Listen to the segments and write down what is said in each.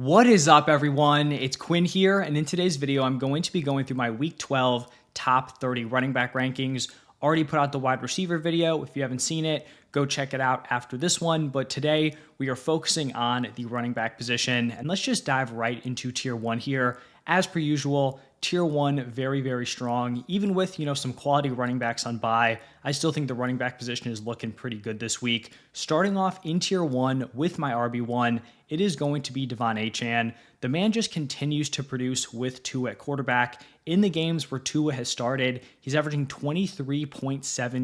What is up, everyone? It's Quinn here, and in today's video, I'm going to be going through my Week 12 top 30 running back rankings. Already put out the wide receiver video. If you haven't seen it, go check it out after this one. But today, we are focusing on the running back position, and let's just dive right into tier 1 here. As per usual, tier 1 very, very strong. Even with, some quality running backs on bye, I still think the running back position is looking pretty good this week. Starting off in tier 1 with my RB1, it is going to be Devon Achane. The man just continues to produce with Tua at quarterback. In the games where Tua has started, he's averaging 23.7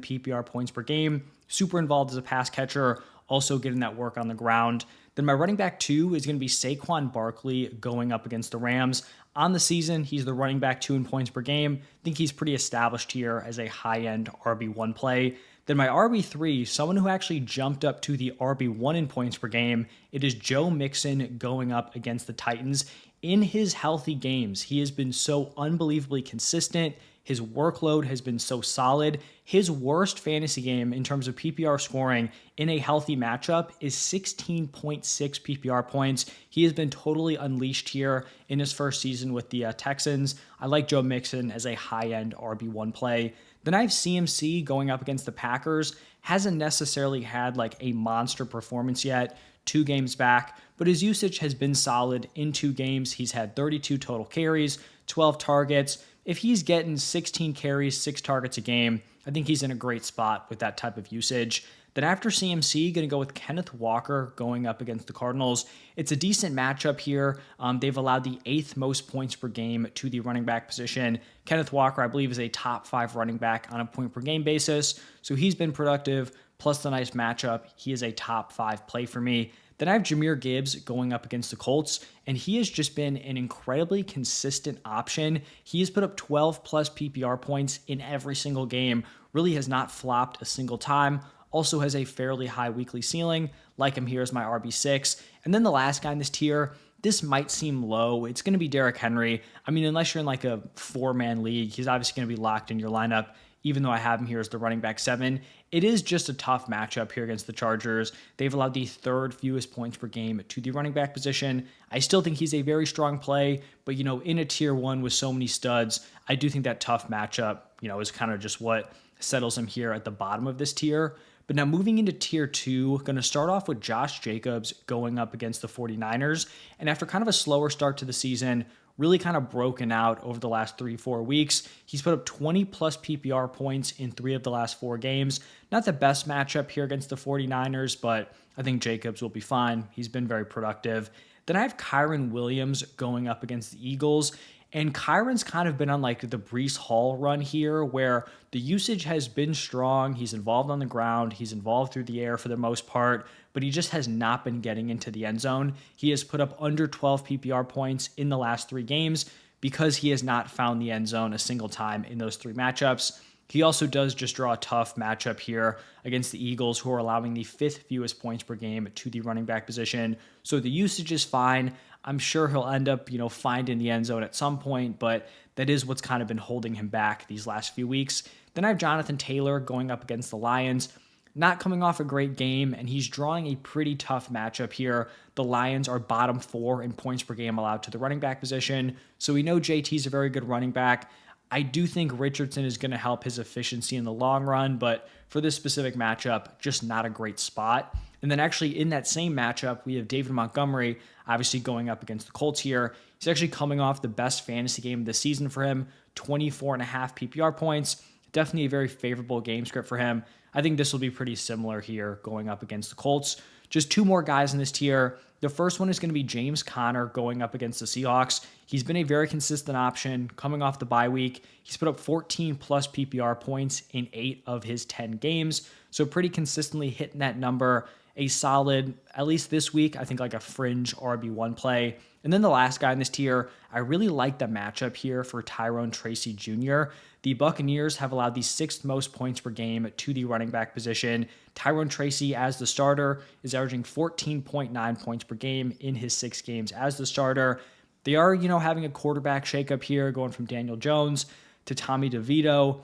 PPR points per game. Super involved as a pass catcher, also getting that work on the ground. Then my running back 2 is going to be Saquon Barkley going up against the Rams. On the season, he's the running back 2 in points per game. I think he's pretty established here as a high-end RB1 play. Then my RB3, someone who actually jumped up to the RB1 in points per game, it is Joe Mixon going up against the Titans. In his healthy games, he has been so unbelievably consistent. His workload has been so solid. His worst fantasy game in terms of PPR scoring in a healthy matchup is 16.6 PPR points. He has been totally unleashed here in his first season with the Texans. I like Joe Mixon as a high-end RB1 play. Then I have CMC going up against the Packers. Hasn't necessarily had like a monster performance yet, 2 games back, but his usage has been solid in 2 games. He's had 32 total carries, 12 targets. If he's getting 16 carries, 6 targets a game, I think he's in a great spot with that type of usage. Then after CMC, going to go with Kenneth Walker going up against the Cardinals. It's a decent matchup here. They've allowed the 8th most points per game to the running back position. Kenneth Walker, I believe, is a top 5 running back on a point per game basis. So he's been productive, plus the nice matchup. He is a top 5 play for me. Then I have Jahmyr Gibbs going up against the Colts, and he has just been an incredibly consistent option. He has put up 12 plus PPR points in every single game, really has not flopped a single time. Also has a fairly high weekly ceiling, like him here as my RB6. And then the last guy in this tier, this might seem low. It's going to be Derrick Henry. I mean, unless you're in like a 4-man league, he's obviously going to be locked in your lineup, even though I have him here as the running back 7. It is just a tough matchup here against the Chargers. They've allowed the 3rd fewest points per game to the running back position. I still think he's a very strong play, but, in a tier 1 with so many studs, I do think that tough matchup, is kind of just what settles him here at the bottom of this tier. But now moving into tier 2, going to start off with Josh Jacobs going up against the 49ers. And after kind of a slower start to the season, really kind of broken out over the last 3-4 weeks. He's put up 20 plus PPR points in 3 of the last 4 games. Not the best matchup here against the 49ers, but I think Jacobs will be fine. He's been very productive. Then I have Kyren Williams going up against the Eagles. And Kyron's kind of been on like the Breece Hall run here where the usage has been strong. He's involved on the ground. He's involved through the air for the most part, but he just has not been getting into the end zone. He has put up under 12 PPR points in the last 3 games because he has not found the end zone a single time in those 3 matchups. He also does just draw a tough matchup here against the Eagles, who are allowing the 5th fewest points per game to the running back position. So the usage is fine. I'm sure he'll end up, finding the end zone at some point, but that is what's kind of been holding him back these last few weeks. Then I have Jonathan Taylor going up against the Lions, not coming off a great game, and he's drawing a pretty tough matchup here. The Lions are bottom 4 in points per game allowed to the running back position, so we know JT's a very good running back. I do think Richardson is going to help his efficiency in the long run, but for this specific matchup, just not a great spot. And then actually in that same matchup, we have David Montgomery, obviously going up against the Colts here. He's actually coming off the best fantasy game of the season for him, 24.5 PPR points. Definitely a very favorable game script for him. I think this will be pretty similar here going up against the Colts. Just 2 more guys in this tier. The first one is going to be James Conner going up against the Seahawks. He's been a very consistent option coming off the bye week. He's put up 14 plus PPR points in 8 of his 10 games. So pretty consistently hitting that number. A solid, at least this week, I think like a fringe RB1 play. And then the last guy in this tier, I really like the matchup here for Tyrone Tracy Jr. The Buccaneers have allowed the 6th most points per game to the running back position. Tyrone Tracy, as the starter, is averaging 14.9 points per game in his 6 games as the starter. They are, having a quarterback shakeup here, going from Daniel Jones to Tommy DeVito.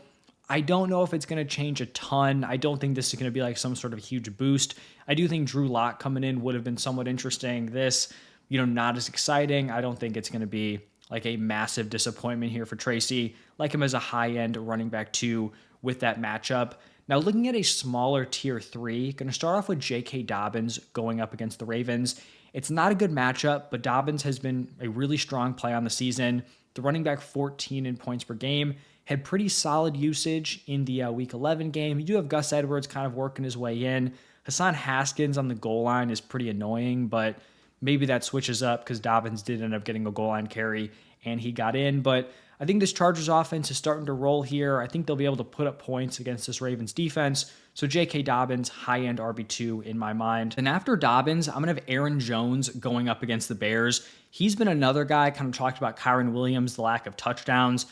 I don't know if it's going to change a ton. I don't think this is going to be like some sort of huge boost. I do think Drew Lock coming in would have been somewhat interesting. This not as exciting. I don't think it's going to be like a massive disappointment here for Tracy. Like him as a high-end running back 2 with that matchup. Now, looking at a smaller tier 3, going to start off with J.K. Dobbins going up against the Ravens. It's not a good matchup, but Dobbins has been a really strong play on the season. The running back 14 in points per game, had pretty solid usage in the Week 11 game. You do have Gus Edwards kind of working his way in. Hassan Haskins on the goal line is pretty annoying, but maybe that switches up because Dobbins did end up getting a goal line carry and he got in. But I think this Chargers offense is starting to roll here. I think they'll be able to put up points against this Ravens defense. So J.K. Dobbins, high-end RB2 in my mind. And after Dobbins, I'm going to have Aaron Jones going up against the Bears. He's been another guy, kind of talked about Kyron Williams, the lack of touchdowns.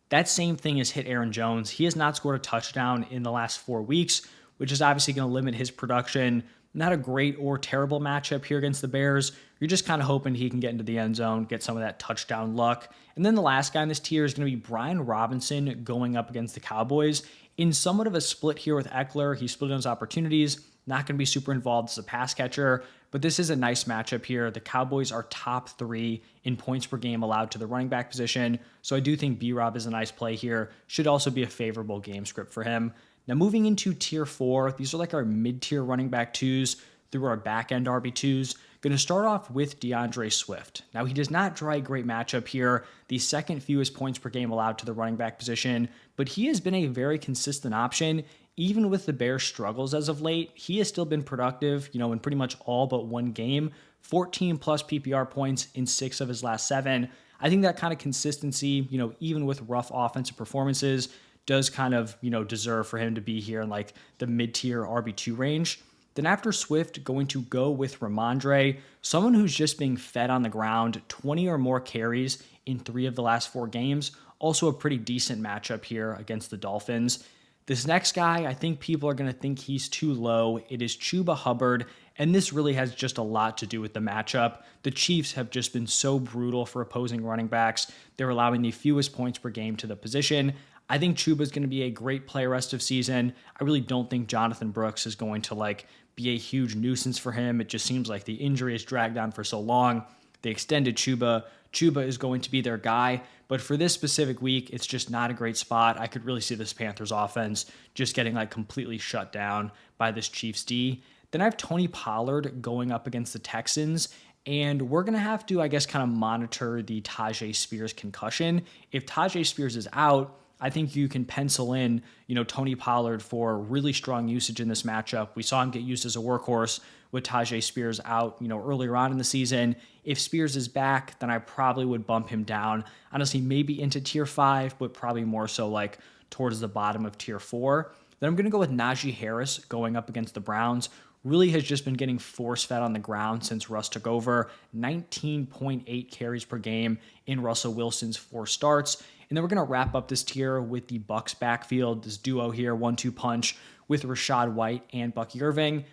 That same thing has hit Aaron Jones. He has not scored a touchdown in the last 4 weeks, which is obviously going to limit his production. Not a great or terrible matchup here against the Bears. You're just kind of hoping he can get into the end zone, get some of that touchdown luck. And then the last guy in this tier is going to be Brian Robinson going up against the Cowboys. In somewhat of a split here with Eckler, he split on his opportunities. Not going to be super involved as a pass catcher, but this is a nice matchup here. The Cowboys are top 3 in points per game allowed to the running back position, so I do think B-Rob is a nice play here. Should also be a favorable game script for him. Now moving into tier 4, these are like our mid-tier running back 2s through our back-end RB2s. Going to start off with DeAndre Swift. Now he does not draw a great matchup here, the second fewest points per game allowed to the running back position, but he has been a very consistent option. Even with the Bears' struggles as of late, he has still been productive, in pretty much all but one game. 14 plus PPR points in 6 of his last 7. I think that kind of consistency, even with rough offensive performances, does kind of, deserve for him to be here in like the mid-tier RB2 range. Then after Swift, going to go with Ramondre, someone who's just being fed on the ground, 20 or more carries in 3 of the last 4 games. Also a pretty decent matchup here against the Dolphins. This next guy, I think people are going to think he's too low. It is Chuba Hubbard, and this really has just a lot to do with the matchup. The Chiefs have just been so brutal for opposing running backs. They're allowing the fewest points per game to the position. I think Chuba is going to be a great play rest of season. I really don't think Jonathan Brooks is going to be a huge nuisance for him. It just seems like the injury has dragged on for so long. They extended Chuba. Chuba is going to be their guy. But for this specific week, it's just not a great spot. I could really see this Panthers offense just getting completely shut down by this Chiefs D. Then I have Tony Pollard going up against the Texans. And we're going to have to, I guess, kind of monitor the Tajay Spears concussion. If Tajay Spears is out, I think you can pencil in, Tony Pollard for really strong usage in this matchup. We saw him get used as a workhorse with Tajay Spears out, earlier on in the season. If Spears is back, then I probably would bump him down. Honestly, maybe into tier 5, but probably more so towards the bottom of tier 4. Then I'm going to go with Najee Harris going up against the Browns. Really has just been getting force-fed on the ground since Russ took over. 19.8 carries per game in Russell Wilson's 4 starts. And then we're going to wrap up this tier with the Bucks backfield, this duo here, 1-2 punch with Rachaad White and Bucky Irving.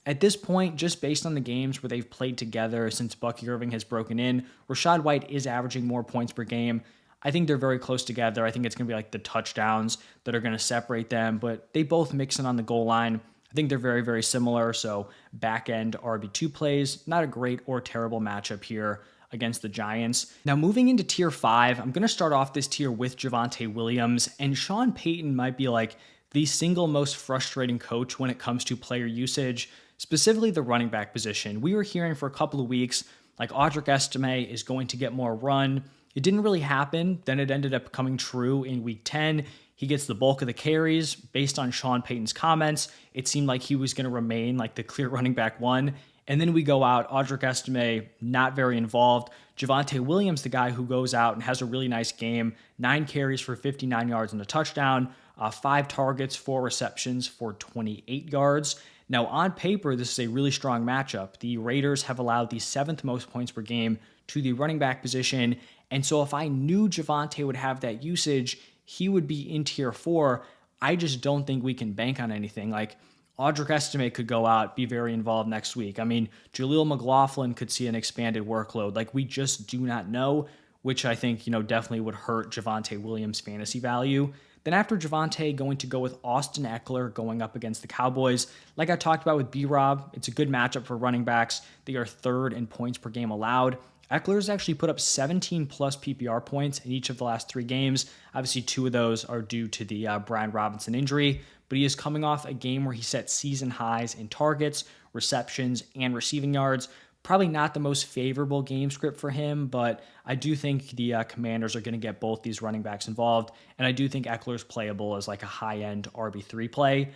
At this point, just based on the games where they've played together since Bucky Irving has broken in, Rachaad White is averaging more points per game. I think they're very close together. I think it's going to be the touchdowns that are going to separate them, but they both mix in on the goal line. I think they're very, very similar. So back-end RB2 plays, not a great or terrible matchup here against the Giants. Now moving into tier 5, I'm going to start off this tier with Javonte Williams, and Sean Payton might be the single most frustrating coach when it comes to player usage, specifically the running back position. We were hearing for a couple of weeks, Audric Estime is going to get more run. It didn't really happen. Then it ended up coming true in week 10. He gets the bulk of the carries. Based on Sean Payton's comments, it seemed like he was going to remain the clear running back 1. And then we go out, Audric Estime, not very involved. Javonte Williams, the guy who goes out and has a really nice game, 9 carries for 59 yards and a touchdown, 5 targets, 4 receptions for 28 yards. Now, on paper, this is a really strong matchup. The Raiders have allowed the 7th most points per game to the running back position. And so if I knew Javonte would have that usage, he would be in tier 4. I just don't think we can bank on anything. Audric Estime could go out, be very involved next week. I mean, Jaleel McLaughlin could see an expanded workload. We just do not know, which I think, definitely would hurt Javonte Williams' fantasy value. Then after Javonte, going to go with Austin Eckler going up against the Cowboys. Like I talked about with B-Rob, it's a good matchup for running backs. They are third in points per game allowed. Eckler's actually put up 17 plus PPR points in each of the last 3 games. Obviously, 2 of those are due to the Brian Robinson injury, but he is coming off a game where he set season highs in targets, receptions, and receiving yards. Probably not the most favorable game script for him, but I do think the Commanders are going to get both these running backs involved, and I do think Eckler's playable as like a high-end RB3 play.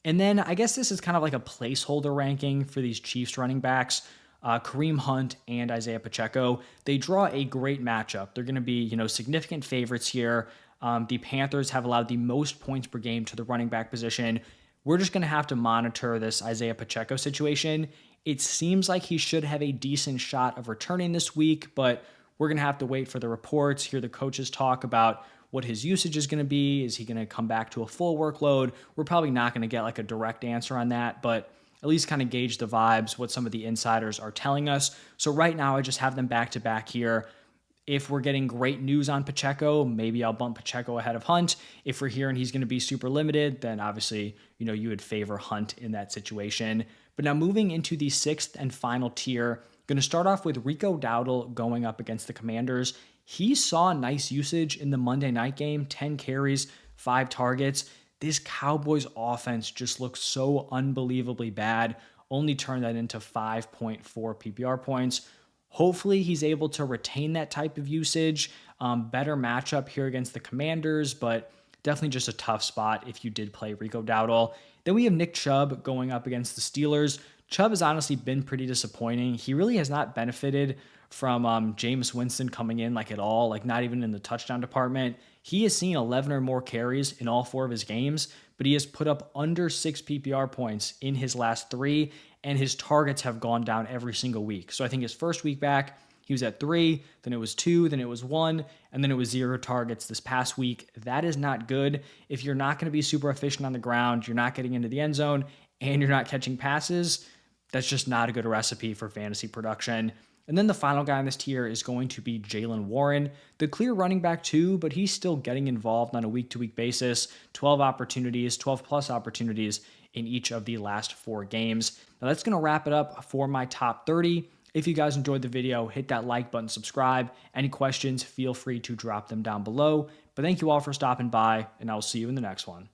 And then I guess this is kind of like a placeholder ranking for these Chiefs running backs. Kareem Hunt and Isaiah Pacheco, they draw a great matchup. They're going to be, significant favorites here. The Panthers have allowed the most points per game to the running back position. We're just going to have to monitor this Isaiah Pacheco situation. It seems like he should have a decent shot of returning this week, but we're going to have to wait for the reports, hear the coaches talk about what his usage is going to be. Is he going to come back to a full workload? We're probably not going to get like a direct answer on that, but at least kind of gauge the vibes, what some of the insiders are telling us. So right now, I just have them back to back here. If we're getting great news on Pacheco, maybe I'll bump Pacheco ahead of Hunt. If we're hearing he's going to be super limited, then obviously, you would favor Hunt in that situation. But now moving into the 6th and final tier, going to start off with Rico Dowdle going up against the Commanders. He saw nice usage in the Monday night game, 10 carries, 5 targets. This Cowboys offense just looks so unbelievably bad. Only turned that into 5.4 PPR points. Hopefully he's able to retain that type of usage. Better matchup here against the Commanders, but definitely just a tough spot if you did play Rico Dowdle. Then we have Nick Chubb going up against the Steelers. Chubb has honestly been pretty disappointing. He really has not benefited from Jameis Winston coming in like at all, like not even in the touchdown department. He has seen 11 or more carries in all 4 of his games, but he has put up under 6 PPR points in his last 3, and his targets have gone down every single week. So I think his first week back, he was at 3, then it was 2, then it was 1, and then it was 0 targets this past week. That is not good. If you're not going to be super efficient on the ground, you're not getting into the end zone, and you're not catching passes, that's just not a good recipe for fantasy production. And then the final guy on this tier is going to be Jaylen Warren, the clear running back too, but he's still getting involved on a week-to-week basis. 12 plus opportunities in each of the last 4 games. Now that's going to wrap it up for my top 30. If you guys enjoyed the video, hit that like button, subscribe. Any questions, feel free to drop them down below. But thank you all for stopping by, and I'll see you in the next one.